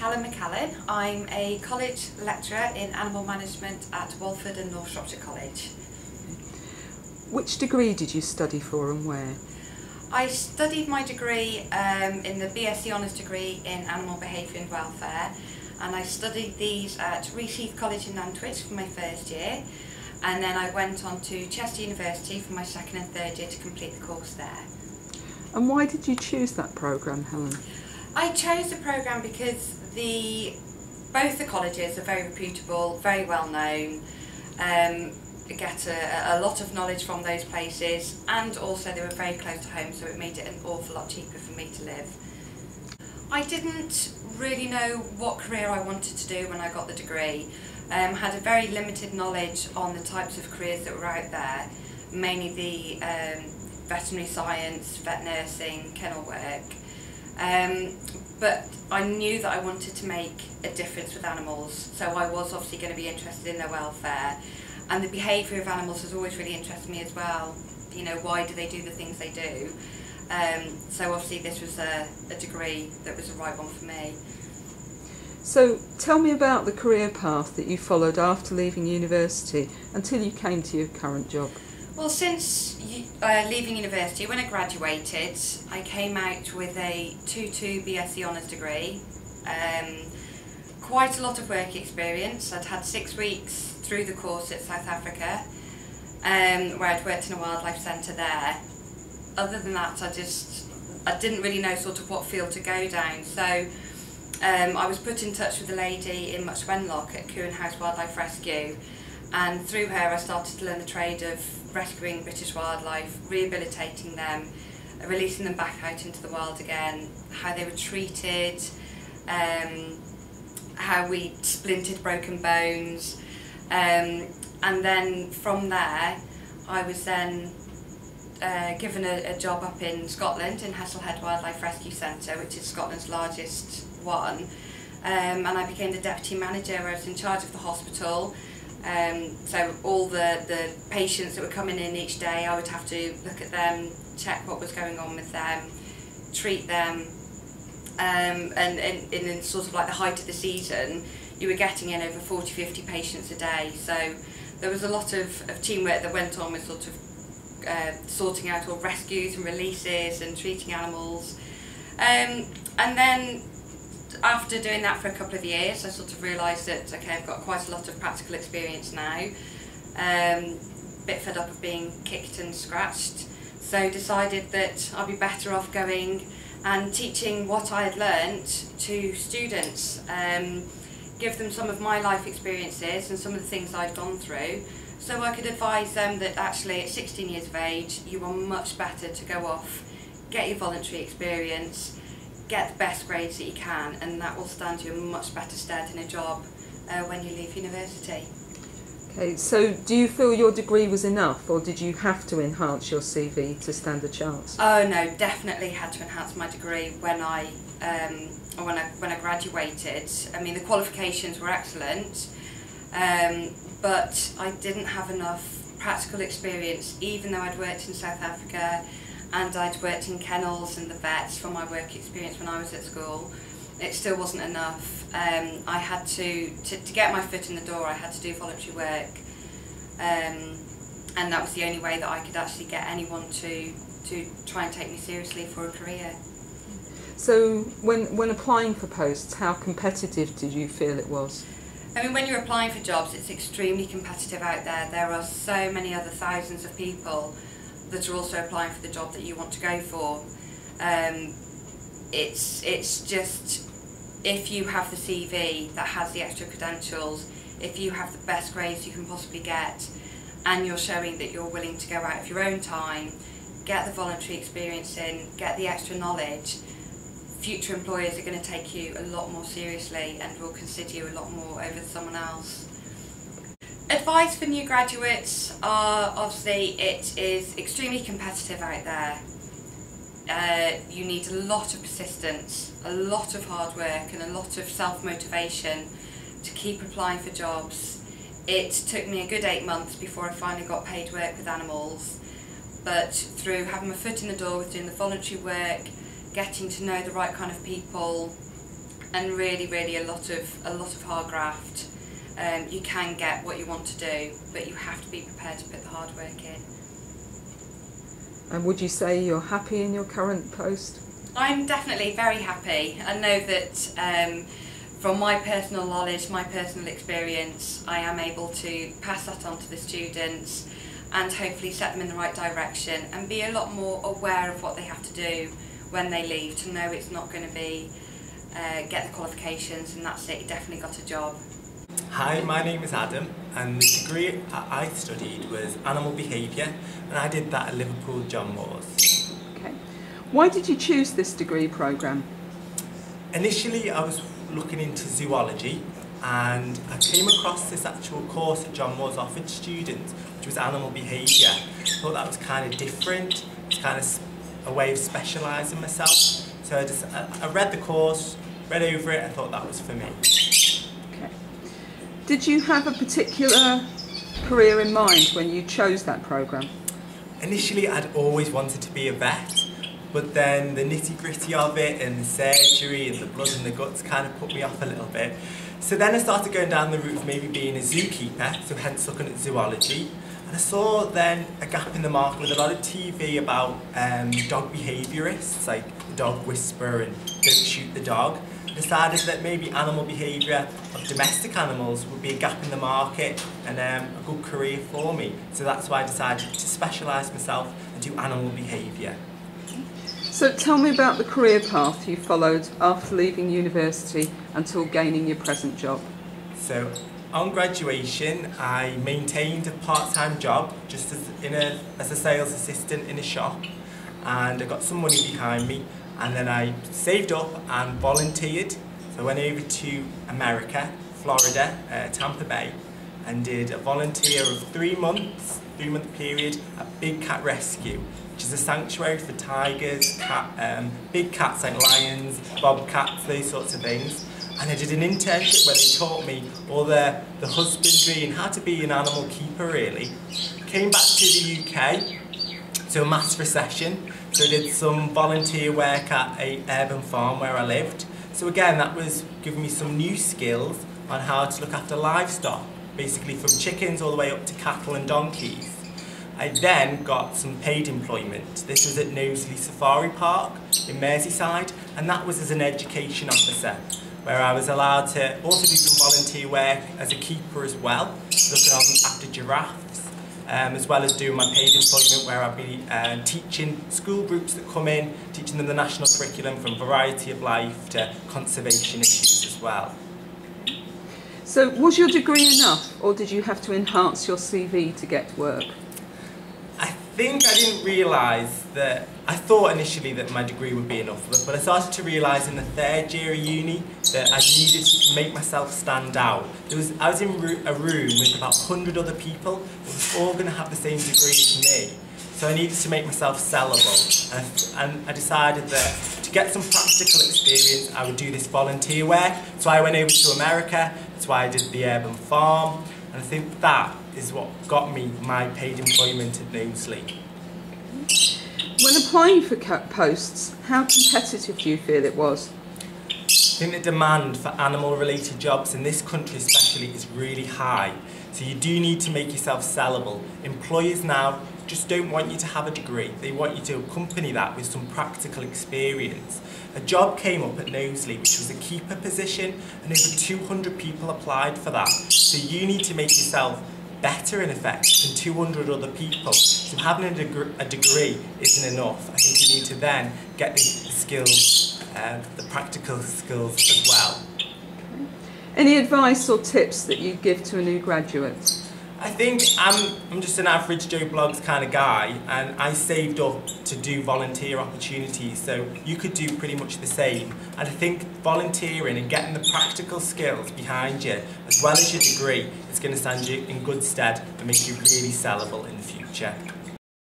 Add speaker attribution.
Speaker 1: Helen McCallan. I'm a college lecturer in animal management at Walford and North Shropshire College.
Speaker 2: Which degree did you study for and where?
Speaker 1: I studied my degree in the BSc Honours degree in Animal Behaviour and Welfare, and I studied these at Reseath College in Nantwich for my first year, and then I went on to Chester University for my second and third year to complete the course there.
Speaker 2: And why did you choose that programme, Helen?
Speaker 1: I chose the programme because both the colleges are very reputable, very well known, get a lot of knowledge from those places, and also they were very close to home, so it made it an awful lot cheaper for me to live. I didn't really know what career I wanted to do when I got the degree. Had a very limited knowledge on the types of careers that were out there, mainly the veterinary science, vet nursing, kennel work. But I knew that I wanted to make a difference with animals, so I was obviously going to be interested in their welfare, and the behaviour of animals has always really interested me as well. You know, why do they do the things they do? So obviously this was a degree that was the right one for me.
Speaker 2: So tell me about the career path that you followed after leaving university until you came to your current job.
Speaker 1: Well, since leaving university, when I graduated, I came out with a 2-2 BSc Honours degree. Quite a lot of work experience. I'd had 6 weeks through the course at South Africa, where I'd worked in a wildlife centre there. Other than that, I didn't really know sort of what field to go down. So I was put in touch with a lady in Much Wenlock at Coohan House Wildlife Rescue, and through her I started to learn the trade of rescuing British wildlife, rehabilitating them, releasing them back out into the wild again, how they were treated, how we splinted broken bones, and then from there I was then given a job up in Scotland in Hesselhead Wildlife Rescue Centre, which is Scotland's largest one, and I became the deputy manager, where I was in charge of the hospital. So all the patients that were coming in each day, I would have to look at them, check what was going on with them, treat them, and in sort of like the height of the season, you were getting in over 40-50 patients a day. So there was a lot of teamwork that went on with sort of sorting out all rescues and releases and treating animals. And then after doing that for a couple of years, I sort of realised that, okay, I've got quite a lot of practical experience now, bit fed up of being kicked and scratched, so decided that I'd be better off going and teaching what I had learnt to students, give them some of my life experiences and some of the things I'd gone through, so I could advise them that actually at 16 years of age you are much better to go off, get your voluntary experience, get the best grades that you can, and that will stand you in much better stead in a job when you leave university.
Speaker 2: Okay, so do you feel your degree was enough, or did you have to enhance your CV to stand a chance?
Speaker 1: Oh no, definitely had to enhance my degree when I graduated. I mean, the qualifications were excellent, but I didn't have enough practical experience, even though I'd worked in South Africa and I'd worked in kennels and the vets from my work experience when I was at school. It still wasn't enough. I had to get my foot in the door, I had to do voluntary work, and that was the only way that I could actually get anyone to try and take me seriously for a career.
Speaker 2: So when applying for posts, how competitive did you feel it was?
Speaker 1: I mean, when you're applying for jobs, it's extremely competitive out there. There are so many other thousands of people that are also applying for the job that you want to go for. It's just, if you have the CV that has the extra credentials, if you have the best grades you can possibly get, and you're showing that you're willing to go out of your own time, get the voluntary experience in, get the extra knowledge, future employers are going to take you a lot more seriously and will consider you a lot more over someone else. Advice for new graduates are, obviously, it is extremely competitive out there. You need a lot of persistence, a lot of hard work and a lot of self-motivation to keep applying for jobs. It took me a good 8 months before I finally got paid work with animals, but through having my foot in the door with doing the voluntary work, getting to know the right kind of people, and really a lot of hard graft. You can get what you want to do, but you have to be prepared to put the hard work in.
Speaker 2: And would you say you're happy in your current post?
Speaker 1: I'm definitely very happy. I know that from my personal knowledge, my personal experience, I am able to pass that on to the students and hopefully set them in the right direction and be a lot more aware of what they have to do when they leave, to know it's not going to be get the qualifications and that's it, you definitely got a job.
Speaker 3: Hi, my name is Adam and the degree I studied was animal behaviour and I did that at Liverpool John Moores.
Speaker 2: Okay. Why did you choose this degree programme?
Speaker 3: Initially I was looking into zoology and I came across this actual course that John Moores offered students, which was animal behaviour. I thought that was kind of different, it's kind of a way of specialising myself. So I read the course, read over it, I thought that was for me.
Speaker 2: Okay. Did you have a particular career in mind when you chose that programme?
Speaker 3: Initially I'd always wanted to be a vet, but then the nitty-gritty of it and the surgery and the blood and the guts kind of put me off a little bit. So then I started going down the route of maybe being a zookeeper, so hence looking at zoology. And I saw then a gap in the market with a lot of TV about dog behaviourists, like the dog whisperer and don't shoot the dog. I decided that maybe animal behaviour of domestic animals would be a gap in the market and a good career for me. So that's why I decided to specialise myself and do animal behaviour.
Speaker 2: So tell me about the career path you followed after leaving university until gaining your present job.
Speaker 3: So on graduation I maintained a part-time job just as a sales assistant in a shop, and I got some money behind me, and then I saved up and volunteered. So I went over to America, Florida, Tampa Bay, and did a volunteer of 3 months, 3-month period at Big Cat Rescue, which is a sanctuary for tigers, big cats like lions, bobcats, those sorts of things. And I did an internship where they taught me all the husbandry and how to be an animal keeper really. Came back to the UK, to a mass recession, so I did some volunteer work at a urban farm where I lived. So again, that was giving me some new skills on how to look after livestock, basically from chickens all the way up to cattle and donkeys. I then got some paid employment. This was at Knowsley Safari Park in Merseyside, and that was as an education officer, where I was allowed to also do some volunteer work as a keeper as well, looking after giraffes, as well as doing my paid employment where I'd be teaching school groups that come in, teaching them the national curriculum from variety of life to conservation issues as well.
Speaker 2: So was your degree enough, or did you have to enhance your CV to get work?
Speaker 3: I think I didn't realise that, I thought initially that my degree would be enough, but I started to realise in the 3rd year of uni that I needed to make myself stand out. I was in a room with about 100 other people who were all going to have the same degree as me, so I needed to make myself sellable, and I decided that to get some practical experience I would do this volunteer work. So I went over to America, that's why I did the urban farm, and I think that is what got me my paid employment at Knowsley.
Speaker 2: When applying for posts, how competitive do you feel it was?
Speaker 3: I think the demand for animal-related jobs in this country especially is really high, so you do need to make yourself sellable. Employers now just don't want you to have a degree, they want you to accompany that with some practical experience. A job came up at Knowsley which was a keeper position, and over 200 people applied for that, so you need to make yourself better in effect than 200 other people. So having a degree isn't enough. I think you need to then get the skills, the practical skills as well.
Speaker 2: Okay. Any advice or tips that you'd give to a new graduate?
Speaker 3: I think I'm just an average Joe Bloggs kind of guy, and I saved up to do volunteer opportunities, so you could do pretty much the same. And I think volunteering and getting the practical skills behind you, as well as your degree, is going to stand you in good stead and make you really sellable in the future.